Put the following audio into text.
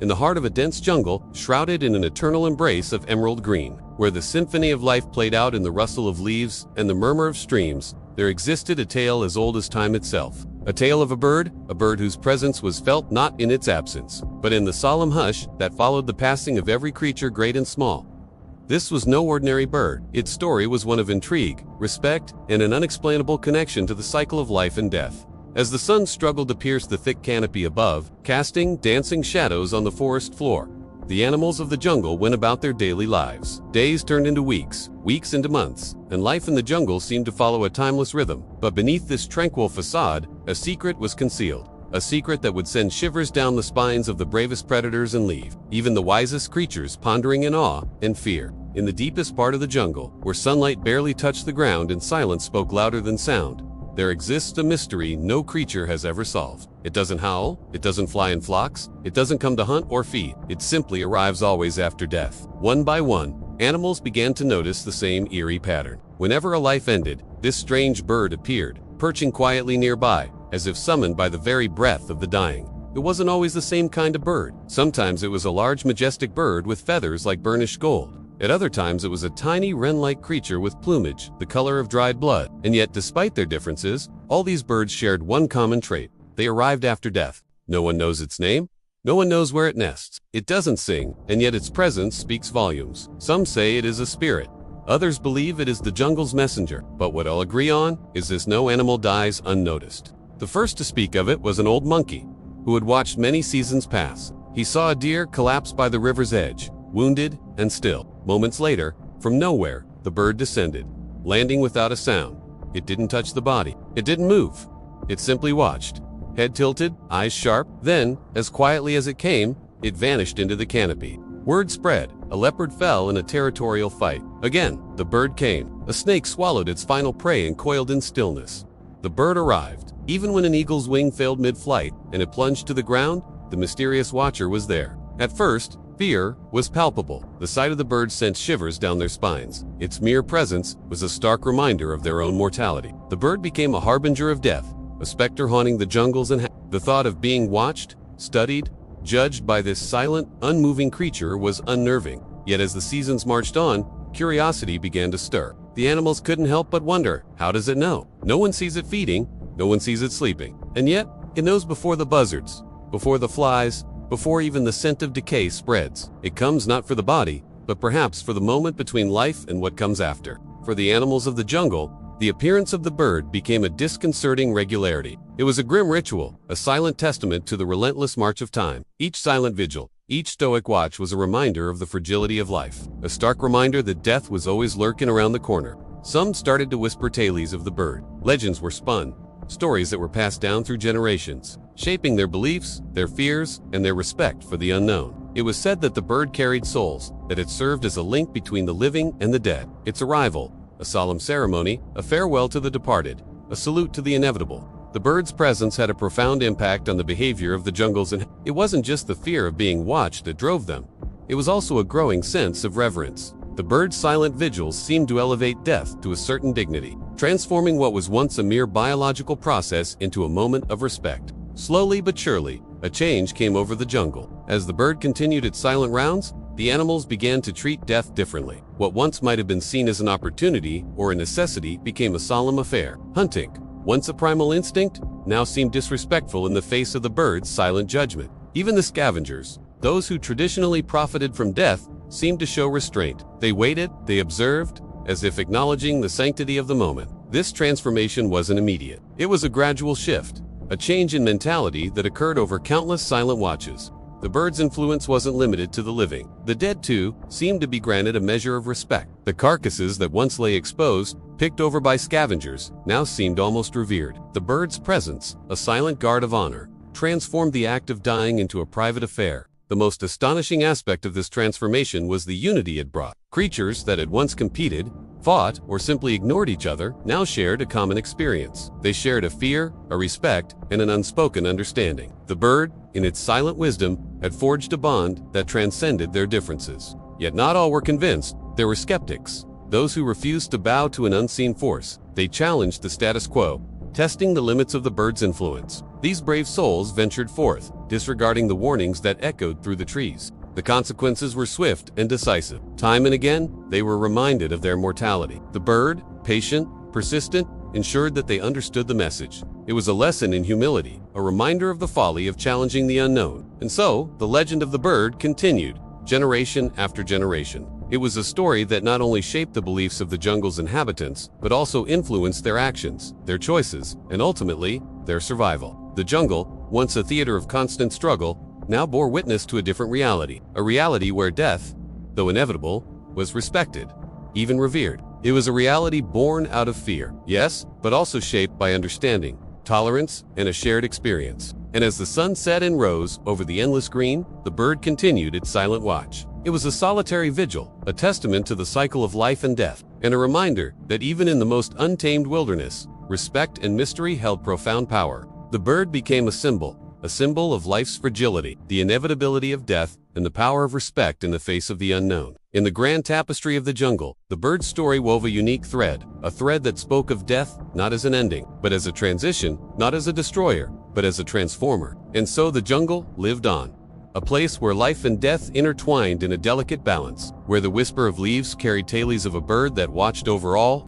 in the heart of a dense jungle, shrouded in an eternal embrace of emerald green. Where the symphony of life played out in the rustle of leaves and the murmur of streams, there existed a tale as old as time itself. A tale of a bird whose presence was felt not in its absence, but in the solemn hush that followed the passing of every creature great and small. This was no ordinary bird. Its story was one of intrigue, respect, and an unexplainable connection to the cycle of life and death. As the sun struggled to pierce the thick canopy above, casting dancing shadows on the forest floor, the animals of the jungle went about their daily lives. Days turned into weeks, weeks into months, and life in the jungle seemed to follow a timeless rhythm. But beneath this tranquil facade, a secret was concealed. A secret that would send shivers down the spines of the bravest predators and leave even the wisest creatures pondering in awe and fear. In the deepest part of the jungle, where sunlight barely touched the ground and silence spoke louder than sound, there exists a mystery no creature has ever solved. It doesn't howl, it doesn't fly in flocks, it doesn't come to hunt or feed. It simply arrives always after death. One by one, animals began to notice the same eerie pattern. Whenever a life ended, this strange bird appeared, perching quietly nearby, as if summoned by the very breath of the dying. It wasn't always the same kind of bird. Sometimes it was a large, majestic bird with feathers like burnished gold. At other times it was a tiny wren-like creature with plumage, the color of dried blood. And yet, despite their differences, all these birds shared one common trait. They arrived after death. No one knows its name. No one knows where it nests. It doesn't sing, and yet its presence speaks volumes. Some say it is a spirit. Others believe it is the jungle's messenger. But what all agree on is this: no animal dies unnoticed. The first to speak of it was an old monkey, who had watched many seasons pass. He saw a deer collapse by the river's edge, wounded and still. Moments later, from nowhere, the bird descended, landing without a sound. It didn't touch the body. It didn't move. It simply watched, head tilted, eyes sharp. Then, as quietly as it came, it vanished into the canopy. Word spread. A leopard fell in a territorial fight. Again, the bird came. A snake swallowed its final prey and coiled in stillness. The bird arrived. Even when an eagle's wing failed mid-flight and it plunged to the ground, the mysterious watcher was there. At first, fear was palpable. The sight of the bird sent shivers down their spines. Its mere presence was a stark reminder of their own mortality. The bird became a harbinger of death, a specter haunting the jungles and the thought of being watched, studied, judged by this silent, unmoving creature was unnerving. Yet as the seasons marched on, curiosity began to stir. The animals couldn't help but wonder, how does it know? No one sees it feeding, no one sees it sleeping. And yet, it knows before the buzzards, before the flies, before even the scent of decay spreads. It comes not for the body, but perhaps for the moment between life and what comes after. For the animals of the jungle, the appearance of the bird became a disconcerting regularity. It was a grim ritual, a silent testament to the relentless march of time. Each silent vigil, each stoic watch was a reminder of the fragility of life, a stark reminder that death was always lurking around the corner. Some started to whisper tales of the bird. Legends were spun, stories that were passed down through generations, shaping their beliefs, their fears, and their respect for the unknown. It was said that the bird carried souls, that it served as a link between the living and the dead. Its arrival, a solemn ceremony, a farewell to the departed, a salute to the inevitable. The bird's presence had a profound impact on the behavior of the jungles, and it wasn't just the fear of being watched that drove them. It was also a growing sense of reverence. The bird's silent vigils seemed to elevate death to a certain dignity, transforming what was once a mere biological process into a moment of respect. Slowly but surely, a change came over the jungle. As the bird continued its silent rounds, the animals began to treat death differently. What once might have been seen as an opportunity or a necessity became a solemn affair. Hunting, once a primal instinct, now seemed disrespectful in the face of the bird's silent judgment. Even the scavengers, those who traditionally profited from death, seemed to show restraint. They waited, they observed, as if acknowledging the sanctity of the moment. This transformation wasn't immediate. It was a gradual shift, a change in mentality that occurred over countless silent watches. The bird's influence wasn't limited to the living. The dead, too, seemed to be granted a measure of respect. The carcasses that once lay exposed, picked over by scavengers, now seemed almost revered. The bird's presence, a silent guard of honor, transformed the act of dying into a private affair. The most astonishing aspect of this transformation was the unity it brought. Creatures that had once competed, fought, or simply ignored each other now shared a common experience. They shared a fear, a respect, and an unspoken understanding. The bird, in its silent wisdom, had forged a bond that transcended their differences. Yet not all were convinced. There were skeptics, those who refused to bow to an unseen force. They challenged the status quo, testing the limits of the bird's influence. These brave souls ventured forth, disregarding the warnings that echoed through the trees. The consequences were swift and decisive. Time and again, they were reminded of their mortality. The bird, patient, persistent, ensured that they understood the message. It was a lesson in humility, a reminder of the folly of challenging the unknown. And so, the legend of the bird continued, generation after generation. It was a story that not only shaped the beliefs of the jungle's inhabitants, but also influenced their actions, their choices, and ultimately, their survival. The jungle, once a theater of constant struggle, now bore witness to a different reality. A reality where death, though inevitable, was respected, even revered. It was a reality born out of fear, yes, but also shaped by understanding, tolerance, and a shared experience. And as the sun set and rose over the endless green, the bird continued its silent watch. It was a solitary vigil, a testament to the cycle of life and death, and a reminder that even in the most untamed wilderness, respect and mystery held profound power. The bird became a symbol of life's fragility, the inevitability of death, and the power of respect in the face of the unknown. In the grand tapestry of the jungle, the bird's story wove a unique thread, a thread that spoke of death not as an ending, but as a transition, not as a destroyer, but as a transformer. And so the jungle lived on, a place where life and death intertwined in a delicate balance, where the whisper of leaves carried tales of a bird that watched over all,